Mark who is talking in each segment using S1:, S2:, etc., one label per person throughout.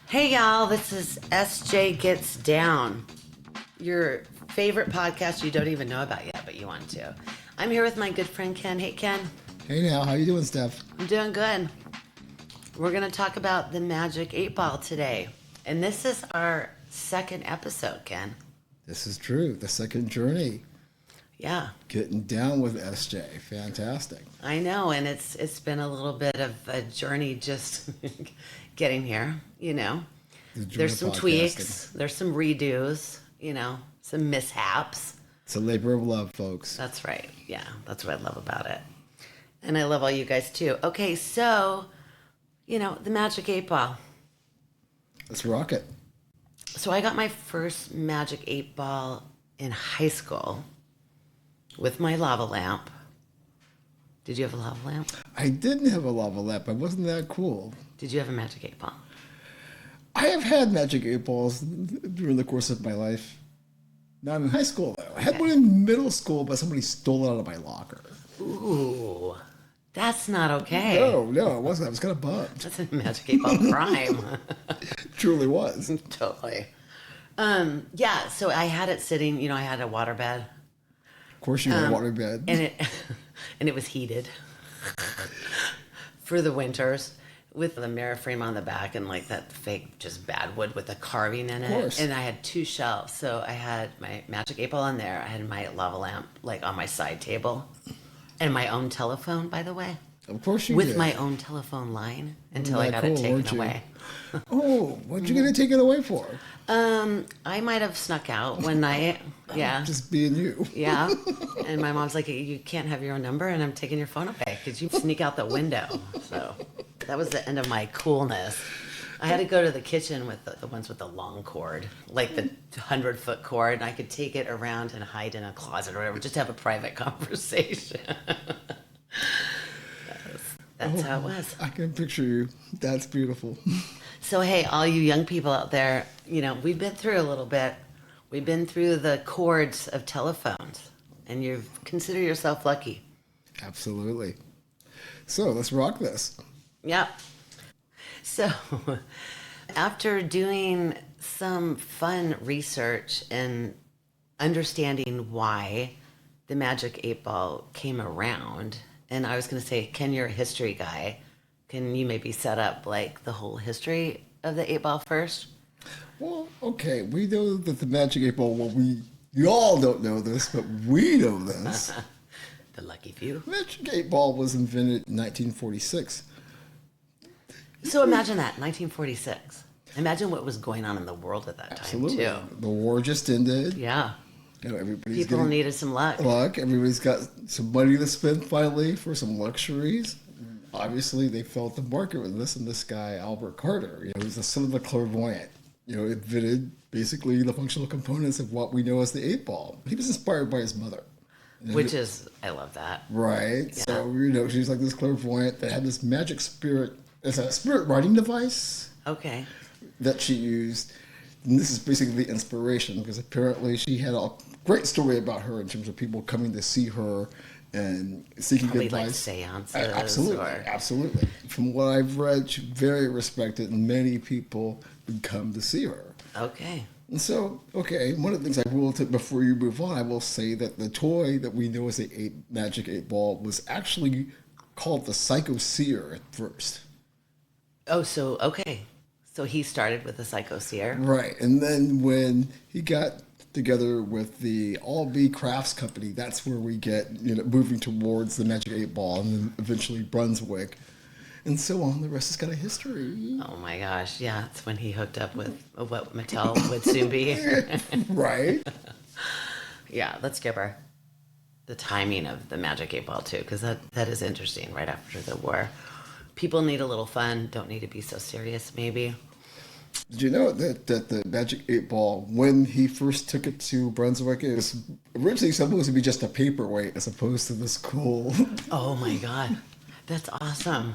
S1: Hey y'all, this is SJ Gets Down, your favorite podcast you don't even know about yet, but you want to. I'm here with my good friend Ken. Hey Ken.
S2: Hey now, how you doing, Steph?
S1: I'm doing good. We're going to talk about the Magic 8 Ball today. And this is our second episode, Ken.
S2: This is true. The second journey.
S1: Yeah.
S2: Getting down with SJ. Fantastic.
S1: I know, and it's been a little bit of a journey just getting here, you know. There's some tweaks, there's some redos, you know, some mishaps.
S2: It's a labor of love, folks.
S1: That's right. Yeah, that's what I love about it. And I love all you guys too. Okay, so, you know, the Magic 8 Ball.
S2: Let's rock it.
S1: So I got my first Magic 8 Ball in high school with my lava lamp. Did you have a lava lamp?
S2: I didn't have a lava lamp. I wasn't that cool.
S1: Did you have a Magic 8 Ball?
S2: I have had Magic 8 Balls during the course of my life. Not in high school, though. I had one in middle school, but somebody stole it out of my locker.
S1: Ooh, that's not okay.
S2: No, it wasn't. I was kind of bummed.
S1: That's a Magic 8 Ball crime.
S2: Truly was.
S1: Totally. Yeah, so I had it sitting, you know, I had a waterbed.
S2: Of course you had a waterbed.
S1: And it was heated for the winters with the mirror frame on the back and like that fake just bad wood with the carving in it.
S2: Of course.
S1: And I had two shelves. So I had my Magic 8 Ball on there. I had my lava lamp like on my side table and my own telephone, by the way.
S2: Of course you
S1: with
S2: did.
S1: my own telephone line until I got
S2: cool,
S1: it taken
S2: weren't you?
S1: away.
S2: Oh, what'd you get it taken away for?
S1: I might have snuck out one night. Yeah.
S2: Just being you.
S1: Yeah. And my mom's like, you can't have your own number and I'm taking your phone away because you sneak out the window. So that was the end of my coolness. I had to go to the kitchen with the ones with the long cord, like the 100-foot cord, and I could take it around and hide in a closet or whatever, just to have a private conversation. That's how it was.
S2: I can picture you. That's beautiful.
S1: So, hey, all you young people out there, you know, we've been through a little bit. We've been through the cords of telephones, and you consider yourself lucky.
S2: Absolutely. So, let's rock this.
S1: Yep. So, after doing some fun research and understanding why the Magic 8 Ball came around, and I was going to say, Ken, you're a history guy. Can you maybe set up like the whole history of the 8 Ball first?
S2: Well, okay. We know that the Magic 8 Ball, you all don't know this, but we know this.
S1: The lucky few.
S2: Magic 8 Ball was invented in 1946.
S1: So imagine that, 1946. Imagine what was going on in the world at that
S2: Absolutely.
S1: time, too.
S2: The war just ended.
S1: Yeah.
S2: You know, everybody's
S1: People
S2: getting
S1: needed some luck.
S2: Everybody's got some money to spend finally for some luxuries. Obviously, they felt the market with this, and this guy, Albert Carter, you know, he's the son of the clairvoyant. You know, invented basically the functional components of what we know as the 8 Ball. He was inspired by his mother.
S1: Which is, I love that.
S2: Right.
S1: Yeah.
S2: So, you know, she's like this clairvoyant that had this magic spirit. It's a spirit writing device.
S1: Okay.
S2: That she used. And this is basically the inspiration because apparently she had a great story about her in terms of people coming to see her and seeking
S1: Probably
S2: advice.
S1: like seances.
S2: Absolutely. From what I've read, she's very respected and many people would come to see her.
S1: Okay.
S2: And so, okay, one of the things I will take before you move on, I will say that the toy that we know as the Magic 8 Ball was actually called the Psycho Seer at first.
S1: Oh, so, okay. So he started with the Psycho Seer.
S2: Right. And then when he got together with the All B Crafts Company, that's where we get, you know, moving towards the Magic 8 Ball and then eventually Brunswick. And so on. The rest is kind of history.
S1: Oh my gosh. Yeah. It's when he hooked up with what Mattel would soon be.
S2: Right.
S1: Yeah. Let's give her the timing of the Magic 8 Ball too, because that is interesting right after the war. People need a little fun. Don't need to be so serious, maybe.
S2: Did you know that the Magic 8 Ball, when he first took it to Brunswick, it was originally supposed to be just a paperweight as opposed to this cool...
S1: Oh my God. That's awesome.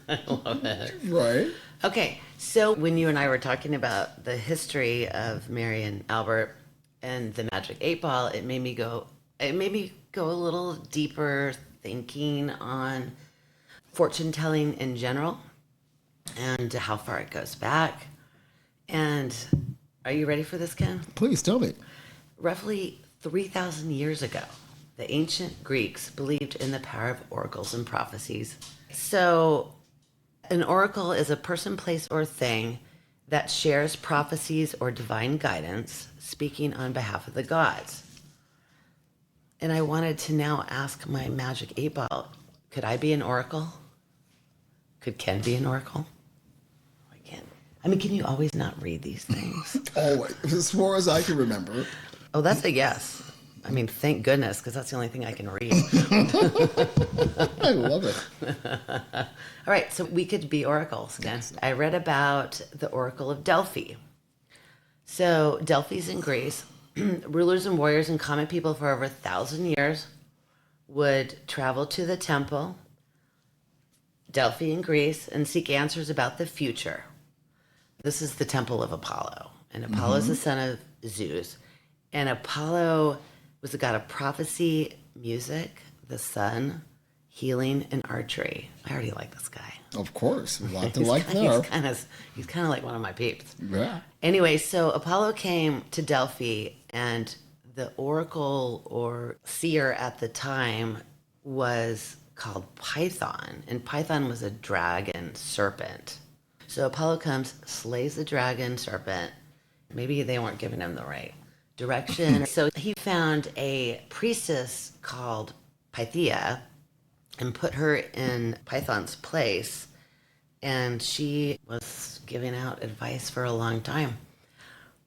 S1: I love it.
S2: Right.
S1: Okay, so when you and I were talking about the history of Mary and Albert and the Magic 8 Ball, it made me go a little deeper thinking on fortune telling in general and how far it goes back. And are you ready for this, Ken?
S2: Please tell me.
S1: Roughly 3,000 years ago, the ancient Greeks believed in the power of oracles and prophecies. So, an oracle is a person, place, or thing that shares prophecies or divine guidance, speaking on behalf of the gods. And I wanted to now ask my magic 8-ball, could I be an oracle? Could Ken be an oracle? I can't. I mean, can you always not read these things?
S2: Always, as far as I can remember.
S1: Oh, that's a yes. I mean, thank goodness, because that's the only thing I can read.
S2: I love it.
S1: All right, so we could be oracles. Yes. I read about the Oracle of Delphi. So Delphi's in Greece. Rulers and warriors and common people for over 1,000 years would travel to the temple, Delphi in Greece, and seek answers about the future. This is the temple of Apollo. And Apollo is the son of Zeus. And Apollo was the god of prophecy, music, the sun, healing, and archery. I already like this guy.
S2: Of course. A lot to like there.
S1: He's kind of like one of my peeps.
S2: Yeah.
S1: Anyway, so Apollo came to Delphi, and the oracle or seer at the time was called Python. And Python was a dragon serpent. So Apollo comes, slays the dragon serpent. Maybe they weren't giving him the right direction. So he found a priestess called Pythia and put her in Python's place. And she was giving out advice for a long time.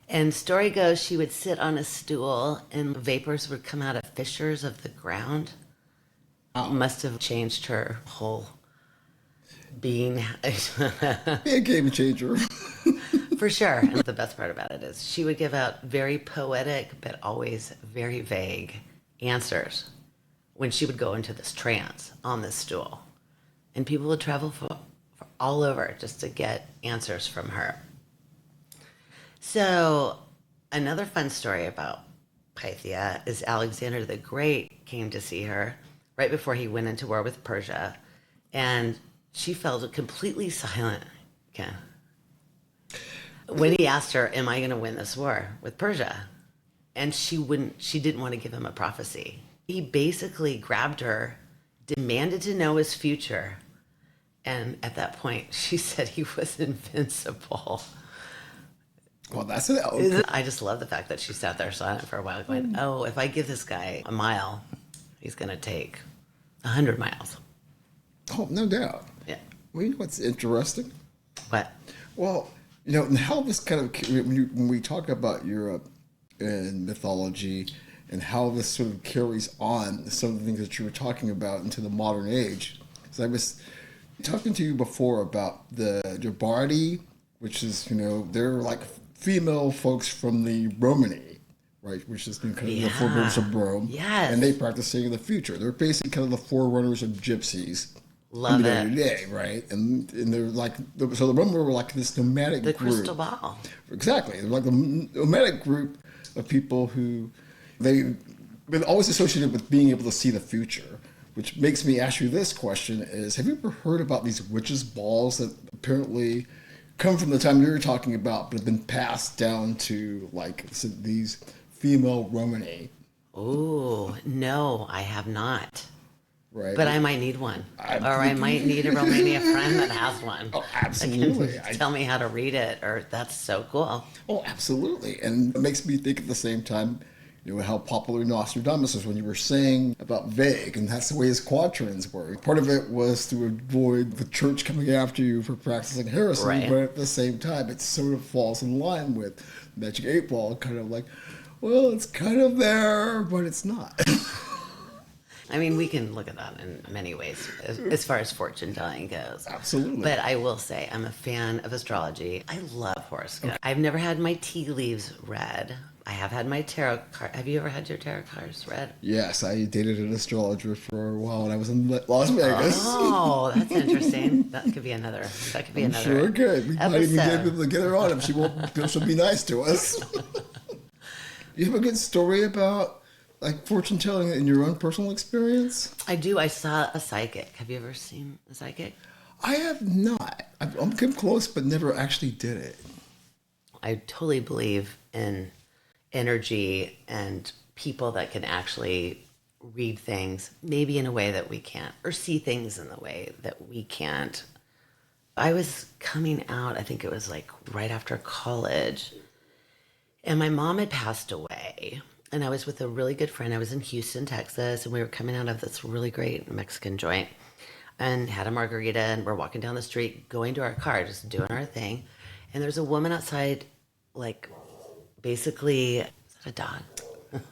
S1: And story goes, she would sit on a stool and vapors would come out of fissures of the ground.
S2: Oh.
S1: Must have changed her whole being.
S2: Be a game changer.
S1: For sure. And the best part about it is she would give out very poetic, but always very vague answers when she would go into this trance on this stool. And people would travel for all over just to get answers from her. So another fun story about Pythia is Alexander the Great came to see her right before he went into war with Persia. And she fell completely silent. Okay. When he asked her, am I going to win this war with Persia? And she didn't want to give him a prophecy. He basically grabbed her, demanded to know his future. And at that point, she said he was invincible.
S2: Well, that's it. Okay.
S1: I just love the fact that she sat there silent for a while going, oh, if I give this guy a mile, he's going to take 100 miles.
S2: Oh, no doubt.
S1: Yeah.
S2: Well, you know what's interesting?
S1: What?
S2: Well, you know, and how this kind of, when we talk about Europe and mythology and how this sort of carries on some of the things that you were talking about into the modern age. So I was talking to you before about the Gerbardi, which is, you know, they're like female folks from the Romany, right? Which is kind of the forerunners of Rome.
S1: Yes.
S2: And they practice seeing the future. They're basically kind of the forerunners of gypsies.
S1: Love it.
S2: Today, right? And they're like, so the Romans were like this nomadic
S1: The
S2: group.
S1: crystal ball.
S2: Exactly. They're like a nomadic group of people who they've been always associated with being able to see the future, which makes me ask you this question is, have you ever heard about these witches' balls that apparently come from the time you were talking about, but have been passed down to like these female Romani?
S1: Oh, no, I have not.
S2: Right.
S1: But I might need one. I might need a Romania friend that has one.
S2: Oh, absolutely.
S1: That can tell me how to read it, or that's so cool.
S2: Oh, absolutely. And it makes me think at the same time, you know, how popular Nostradamus was when you were saying about vague, and that's the way his quatrains were. Part of it was to avoid the church coming after you for practicing heresy,
S1: Right.
S2: but at the same time, it sort of falls in line with Magic 8 Ball, kind of like, well, it's kind of there, but it's not.
S1: I mean, we can look at that in many ways as far as fortune telling goes.
S2: Absolutely.
S1: But I will say, I'm a fan of astrology. I love horoscopes. Okay. I've never had my tea leaves read. I have had my tarot card. Have you ever had your tarot cards read?
S2: Yes, I dated an astrologer for a while when I was in Las Vegas.
S1: Oh, that's interesting. That could be another.
S2: I'm sure it could. We might even get able to get her on if she'll be nice to us. You have a good story about like fortune telling in your own personal experience?
S1: I do. I saw a psychic. Have you ever seen a psychic?
S2: I have not. I'm come close, but never actually did it.
S1: I totally believe in energy and people that can actually read things, maybe in a way that we can't, or see things in the way that we can't. I was coming out, I think it was like right after college, and my mom had passed away. And I was with a really good friend. I was in Houston, Texas, and we were coming out of this really great Mexican joint and had a margarita, and we're walking down the street, going to our car, just doing our thing. And there's a woman outside, like, basically, is that a dog?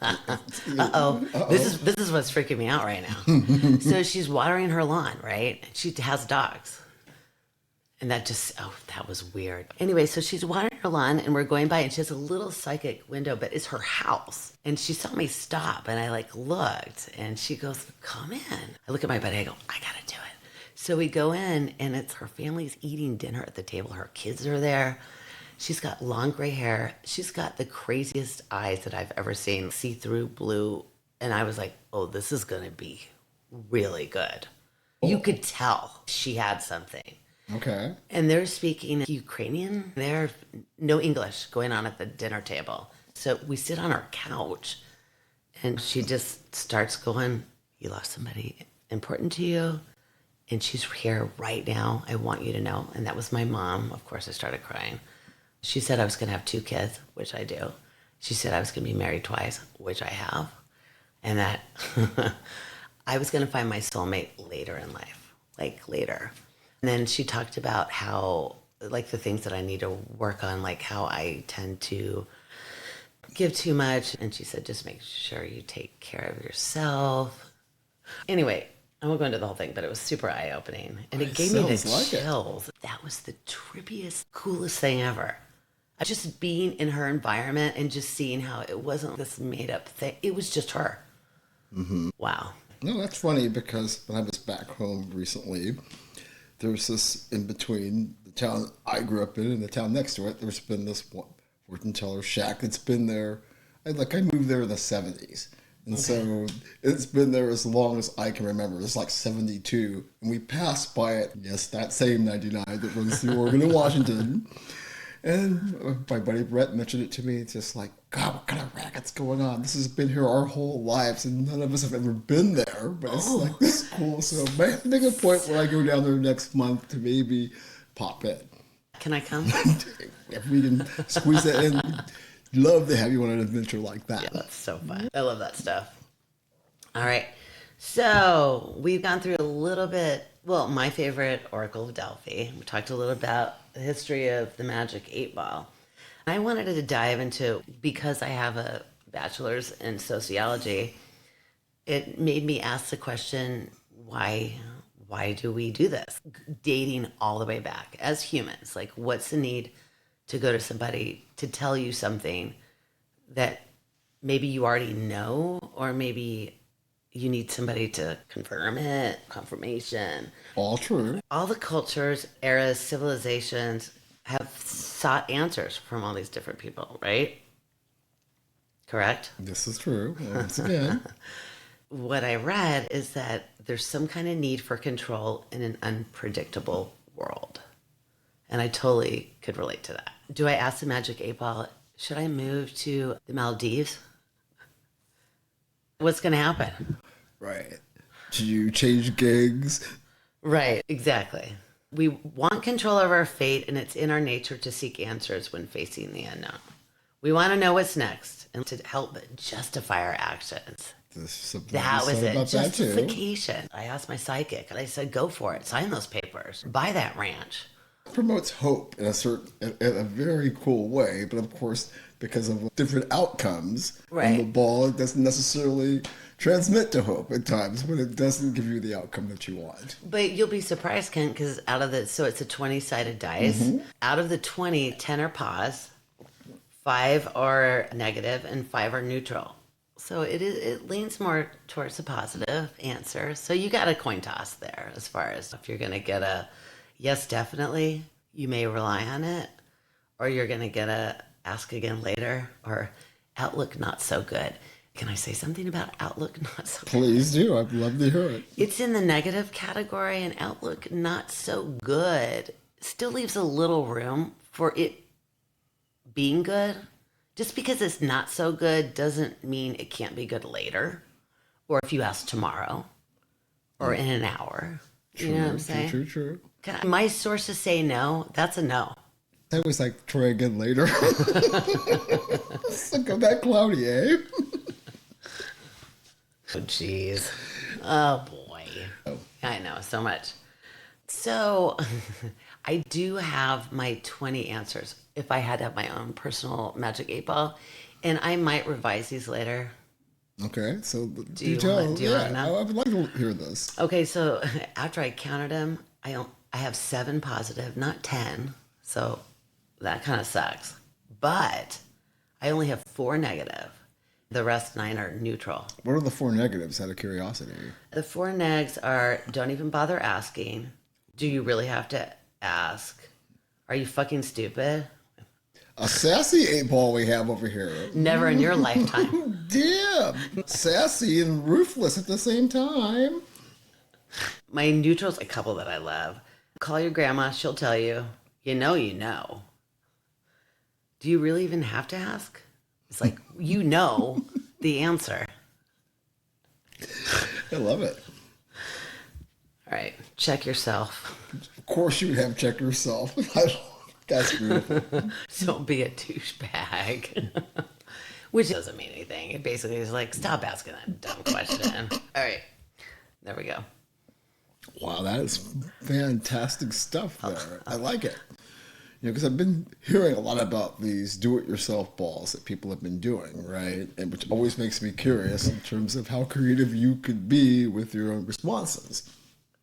S1: Uh-oh. This is what's freaking me out right now. So she's watering her lawn, right? She has dogs. And that was weird. Anyway, so she's watering her lawn and we're going by and she has a little psychic window, but it's her house. And she saw me stop and I like looked and she goes, come in. I look at my buddy, I go, I gotta do it. So we go in and it's her family's eating dinner at the table. Her kids are there. She's got long gray hair. She's got the craziest eyes that I've ever seen, see-through blue. And I was like, oh, this is gonna be really good. You could tell she had something.
S2: Okay.
S1: And they're speaking Ukrainian. There's no English going on at the dinner table. So we sit on our couch and she just starts going, you lost somebody important to you. And she's here right now. I want you to know. And that was my mom. Of course, I started crying. She said I was going to have 2 kids, which I do. She said I was going to be married twice, which I have. And that I was going to find my soulmate later in life, like later. And then she talked about how, like, the things that I need to work on, like how I tend to give too much. And she said, just make sure you take care of yourself. Anyway, I won't go into the whole thing, but it was super eye-opening. And it gave me the chills. That was the trippiest, coolest thing ever. Just being in her environment and just seeing how it wasn't this made-up thing. It was just her. Mm-hmm. Wow.
S2: No, that's funny because when I was back home recently, there's this in between the town I grew up in and the town next to it. There's been this fortune teller shack that's been there. I moved there in the 70s. And so it's been there as long as I can remember. It's like 72. And we passed by it. Yes, that same 99 that runs through Oregon and Washington. And my buddy Brett mentioned it to me. It's just like, God, what kind of racket's going on? This has been here our whole lives, and none of us have ever been there. But it's like, this is cool. So I have to make a point where I go down there next month to maybe pop in.
S1: Can I come?
S2: If we can squeeze that in, love to have you on an adventure like that.
S1: Yeah, that's so fun. I love that stuff. All right. So we've gone through a little bit, well, my favorite Oracle of Delphi. We talked a little about the history of the Magic 8-Ball. I wanted to dive into, because I have a bachelor's in sociology, it made me ask the question, why do we do this? Dating all the way back as humans. Like, what's the need to go to somebody to tell you something that maybe you already know, or maybe you need somebody to confirm it, confirmation.
S2: All true.
S1: All the cultures, eras, civilizations have sought answers from all these different people, right? Correct?
S2: This is true. Once again.
S1: What I read is that there's some kind of need for control in an unpredictable world. And I totally could relate to that. Do I ask the Magic 8-Ball, should I move to the Maldives? What's going to happen?
S2: Right. Do you change gigs?
S1: Right, exactly. We want control over our fate, and it's in our nature to seek answers when facing the unknown. We want to know what's next and to help justify our actions. That was it. Justification. I asked my psychic, and I said, go for it. Sign those papers. Buy that ranch.
S2: Promotes hope in a very cool way, but of course, because of different outcomes on the ball, it doesn't necessarily transmit to hope at times when it doesn't give you the outcome that you want.
S1: But you'll be surprised, Kent, because so it's a 20-sided dice. Mm-hmm. Out of the 20, 10 are pause, 5 are negative, and 5 are neutral. So it leans more towards a positive answer. So you got a coin toss there as far as if you're going to get a yes, definitely, you may rely on it, or you're going to get a ask again later, or outlook not so good. Can I say something about outlook not so good?
S2: Please do. I'd love to hear it.
S1: It's in the negative category, and outlook not so good still leaves a little room for it being good. Just because it's not so good doesn't mean it can't be good later, or if you ask tomorrow, or in an hour. You know what I'm saying?
S2: True.
S1: My sources say no. That's a no.
S2: I was like, try again later. Look at that cloudy, eh?
S1: Oh, jeez. Oh, boy. I know so much. So I do have my 20 answers if I had to have my own personal magic 8 ball, and I might revise these later.
S2: Okay, so
S1: Do you want to know?
S2: I would like to hear this.
S1: Okay, so after I counted them, I have 7 positive, not 10. So that kind of sucks. But I only have 4 negative. The rest 9 are neutral.
S2: What are the 4 negatives out of curiosity?
S1: The 4 negs are don't even bother asking. Do you really have to ask? Are you fucking stupid?
S2: A sassy 8 ball we have over here.
S1: Never in your lifetime.
S2: Damn. Sassy and ruthless at the same time.
S1: My neutral's a couple that I love. Call your grandma, she'll tell you. You know, you know. Do you really even have to ask? It's like, you know the answer.
S2: I love it.
S1: All right, check yourself.
S2: Of course you would have check yourself. That's beautiful.
S1: Don't be a douchebag. Which doesn't mean anything. It basically is like, stop asking that dumb question. All right, there we go.
S2: Wow, that is fantastic stuff there. I like it. You know, because I've been hearing a lot about these do-it-yourself balls that people have been doing, right? And which always makes me curious in terms of how creative you could be with your own responses.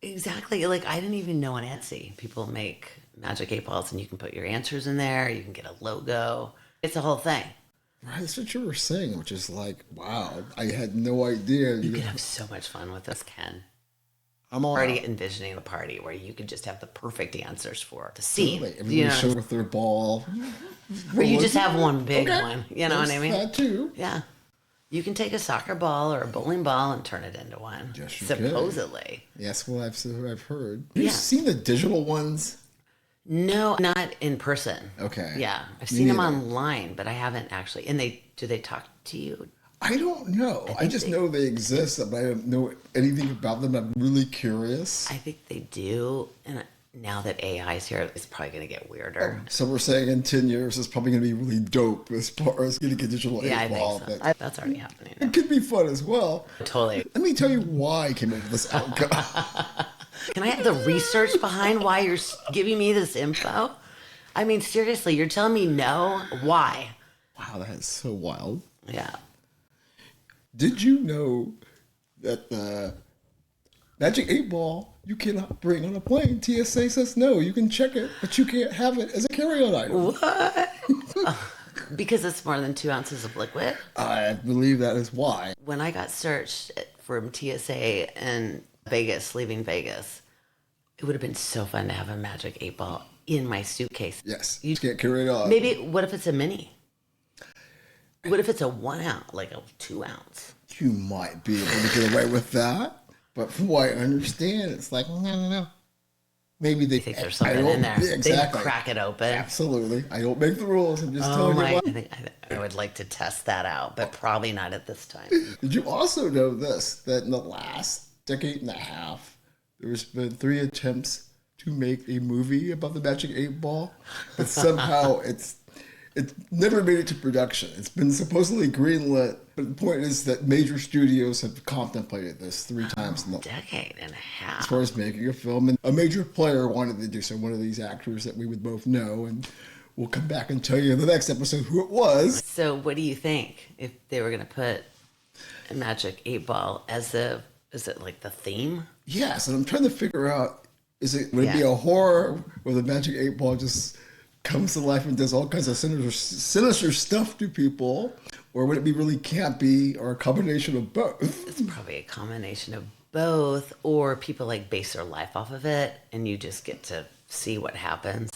S1: Exactly. Like, I didn't even know on Etsy people make magic 8 balls, and you can put your answers in there. You can get a logo. It's a whole thing.
S2: Right, that's what you were saying, which is like, wow, I had no idea.
S1: You could have so much fun with this, Ken.
S2: I'm
S1: already envisioning the party where you could just have the perfect answers for the scene.
S2: Everybody show with their ball.
S1: Or you just have one big one. You know what I mean?
S2: That too.
S1: Yeah. You can take a soccer ball or a bowling ball and turn it into one.
S2: Yes, you
S1: supposedly.
S2: Can. Yes, well, I've heard. Have you seen the digital ones?
S1: No, not in person.
S2: Okay.
S1: Yeah, I've seen them online, but I haven't actually. And do they talk to you?
S2: I don't know. I just know they exist, but I don't know anything about them. I'm really curious.
S1: I think they do. And now that AI is here, it's probably going to get weirder.
S2: So we're saying in 10 years, it's probably going to be really dope as far as getting a digital 8 ball.
S1: I think so. That's already happening.
S2: It could be fun as well.
S1: Totally.
S2: Let me tell you why I came up with this outcome.
S1: Can I have the research behind why you're giving me this info? I mean, seriously, you're telling me no? Why?
S2: Wow, that is so wild.
S1: Yeah.
S2: Did you know that the Magic 8 ball you cannot bring on a plane? TSA says no, you can check it, but you can't have it as a carry-on item.
S1: What? Because it's more than 2 ounces of liquid?
S2: I believe that is why.
S1: When I got searched from TSA in Vegas, leaving Vegas, it would have been so fun to have a Magic 8 ball in my suitcase.
S2: Yes, you can't carry it on.
S1: Maybe, what if it's a mini? What if it's a 1 ounce, like a 2 ounce?
S2: You might be able to get away with that, but from what I understand, it's like, no. Maybe they
S1: think there's something in there.
S2: Exactly.
S1: They crack it open.
S2: Absolutely. I don't make the rules. I'm just telling you what.
S1: I would like to test that out, but probably not at this time.
S2: Did you also know this, that in the last decade and a half, there's been 3 attempts to make a movie about the Magic 8 ball, but somehow it's never made it to production. It's been supposedly greenlit, but the point is that major studios have contemplated this 3 times in the
S1: decade and a half.
S2: As far as making a film, and a major player wanted to do so, one of these actors that we would both know, and we'll come back and tell you in the next episode who it was.
S1: So what do you think if they were going to put a Magic 8 ball as is it like the theme?
S2: Yes, and I'm trying to figure out, would it be a horror where the Magic 8 ball just comes to life and does all kinds of sinister stuff to people, or would it be really campy, or a combination of both?
S1: It's probably a combination of both, or people like base their life off of it, and you just get to see what happens.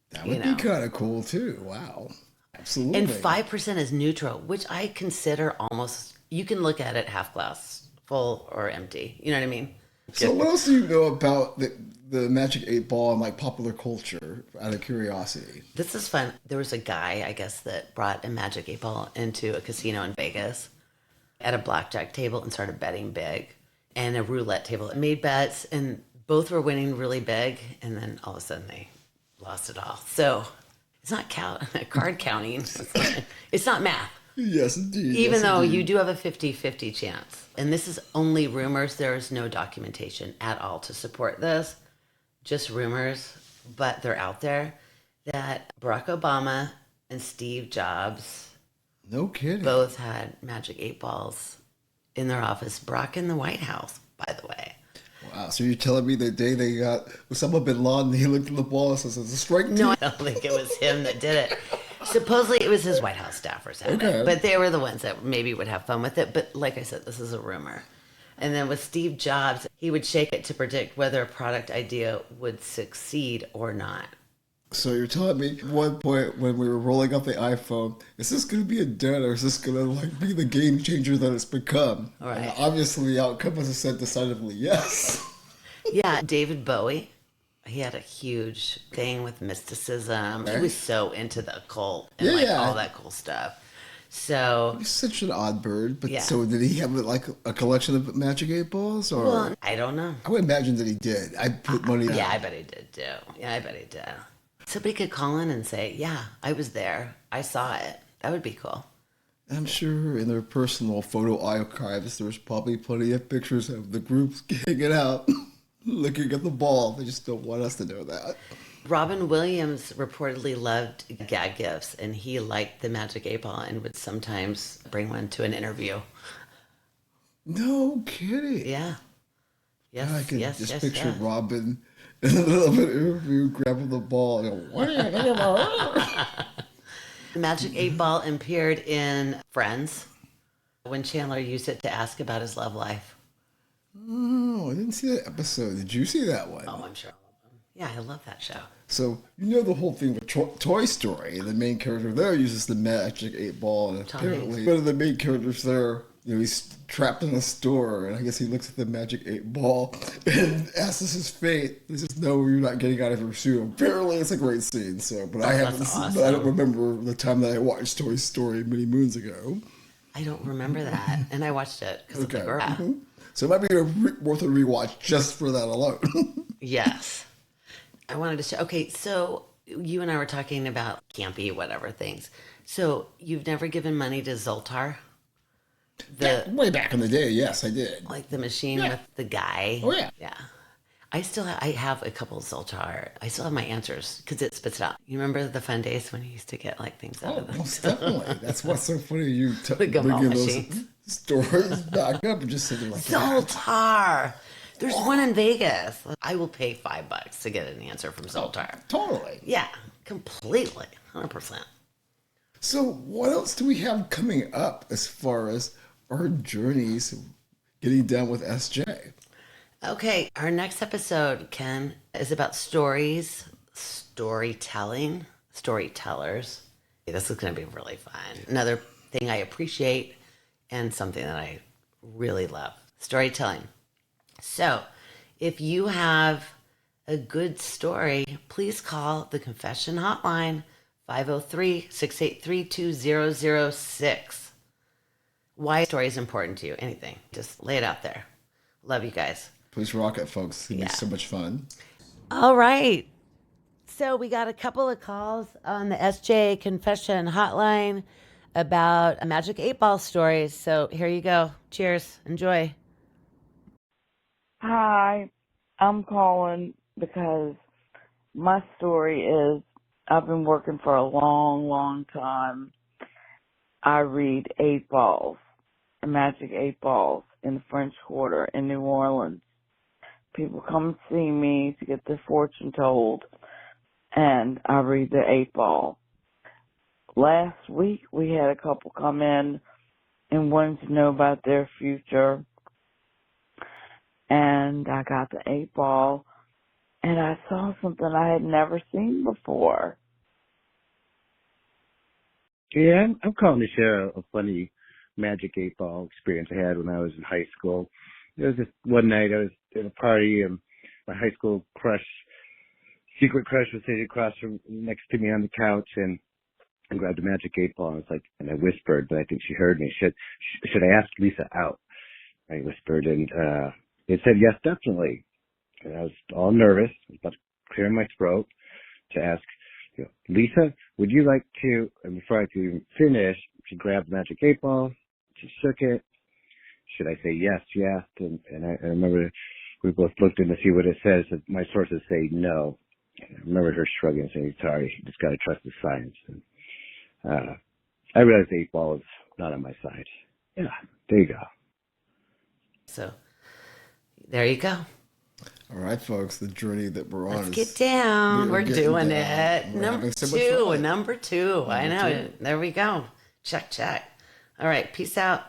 S2: That would be kind of cool too. Wow, absolutely.
S1: And 5% is neutral, which I consider almost. You can look at it half glass full or empty. You know what I mean?
S2: So what else do you know about the Magic 8 Ball and like popular culture out of curiosity?
S1: This is fun. There was a guy, I guess, that brought a Magic 8 Ball into a casino in Vegas at a blackjack table and started betting big, and a roulette table. It made bets, and both were winning really big, and then all of a sudden they lost it all. So it's not card counting. It's not math.
S2: Yes, indeed.
S1: Even
S2: yes,
S1: though
S2: indeed.
S1: you do have a 50-50 chance. And this is only rumors. There is no documentation at all to support this. Just rumors, but they're out there that Barack Obama and Steve Jobs
S2: No kidding.
S1: both had Magic 8 Balls in their office. Barack in the White House, by the way.
S2: Wow. So you're telling me the day they got Osama bin Laden, he looked at the ball and says, "It's a strike."
S1: No, I don't think it was him that did it. Supposedly it was his White House staffers had
S2: Okay.
S1: it, but they were the ones that maybe would have fun with it. But like I said, this is a rumor. And then with Steve Jobs, he would shake it to predict whether a product idea would succeed or not.
S2: So you're telling me at one point when we were rolling out the iPhone, is this going to be a dud or is this going to like be the game changer that it's become?
S1: Right.
S2: And obviously, the outcome was said decidedly yes.
S1: Yeah, David Bowie, he had a huge thing with mysticism. He was so into the occult and
S2: Yeah.
S1: all that cool stuff. So,
S2: He's such an odd bird. But
S1: Yeah.
S2: so did he have like a collection of Magic 8 Balls? Or
S1: well, I don't know.
S2: I would imagine that he did. I'd put money down.
S1: Yeah, I bet he did too. Yeah, I bet he did. Somebody could call in and say, yeah, I was there. I saw it. That would be cool.
S2: I'm sure in their personal photo archives, there's probably plenty of pictures of the groups hanging out, looking at the ball. They just don't want us to know that.
S1: Robin Williams reportedly loved gag gifts, and he liked the Magic 8 Ball and would sometimes bring one to an interview.
S2: No kidding.
S1: Yeah. Yes,
S2: I can
S1: yes,
S2: just
S1: yes,
S2: picture
S1: yes.
S2: Robin in the middle of an interview grabbing the ball and go, "What are you thinking about?"
S1: The Magic 8 Ball appeared in Friends when Chandler used it to ask about his love life.
S2: Oh, I didn't see that episode. Did you see that one?
S1: Oh, I'm sure. Yeah, I love that show.
S2: So, you know the whole thing with Toy Story. The main character there uses the Magic 8 Ball, and
S1: Tom
S2: apparently one of the main characters there, he's trapped in a store, and I guess he looks at the Magic 8 Ball and asks his fate. He says, "No, you're not getting out of your suit." Apparently, it's a great scene. So, but I haven't.
S1: That's
S2: But I don't
S1: awesome.
S2: remember the time that I watched Toy Story many moons ago.
S1: I don't remember that, and I watched it because of the girl.
S2: Mhm. So it might be worth a rewatch just for that alone.
S1: Yes. I wanted to show. Okay, so you and I were talking about campy, whatever things. So you've never given money to Zoltar?
S2: Way back in the day, yes, I did.
S1: Like the machine with the guy?
S2: Oh, yeah.
S1: Yeah. I have a couple of Zoltar. I still have my answers because it spits it out. You remember the fun days when you used to get like things out
S2: Oh,
S1: of them?
S2: most definitely. That's what's so funny. You
S1: The gumball
S2: bringing those
S1: machines.
S2: stories back up and just sitting like that.
S1: Zoltar! There's one in Vegas. I will pay $5 to get an answer from Zoltar.
S2: Totally.
S1: Yeah, completely. 100%.
S2: So, what else do we have coming up as far as our journeys getting down with SJ?
S1: Okay, our next episode, Ken, is about stories, storytelling, storytellers. This is going to be really fun. Another thing I appreciate and something that I really love storytelling. So, if you have a good story, please call the Confession Hotline 503-683-2006. Why story is important to you? Anything. Just lay it out there. Love you guys.
S2: Please rock it, folks. It's going to be so much fun.
S1: All right. So we got a couple of calls on the SJ Confession Hotline about Magic 8 Ball stories. So here you go. Cheers. Enjoy.
S3: Hi, I'm calling because my story is I've been working for a long, long time. I read 8 balls, Magic 8 Balls in the French Quarter in New Orleans. People come see me to get their fortune told, and I read the 8 ball. Last week we had a couple come in and wanted to know about their future. And I got the 8 ball, and I saw something I had never seen before.
S4: Yeah, I'm calling to share a funny Magic 8 Ball experience I had when I was in high school. it was just one night I was at a party and my high school secret crush was sitting across from next to me on the couch and I grabbed a magic 8 ball and I whispered, but I think she heard me. Should I ask Lisa out? I whispered and it said yes, definitely. And I was all nervous, I was about to clear my throat to ask, Lisa, would you like to? And before I could even finish, she grabbed the magic 8 ball, she shook it. Should I say yes? She asked, and I remember we both looked in to see what it says. My sources say no. I remember her shrugging and saying, sorry, you just got to trust the science. And, I realized the 8 ball is not on my side. Yeah, there you go.
S1: So there you go.
S2: All right, folks, the journey that we're on.
S1: Let's get down. We're doing it.
S2: We're
S1: Number
S2: having so much
S1: two.
S2: fun.
S1: Number two. I know.
S2: Number 2.
S1: There we go. Check. All right. Peace out.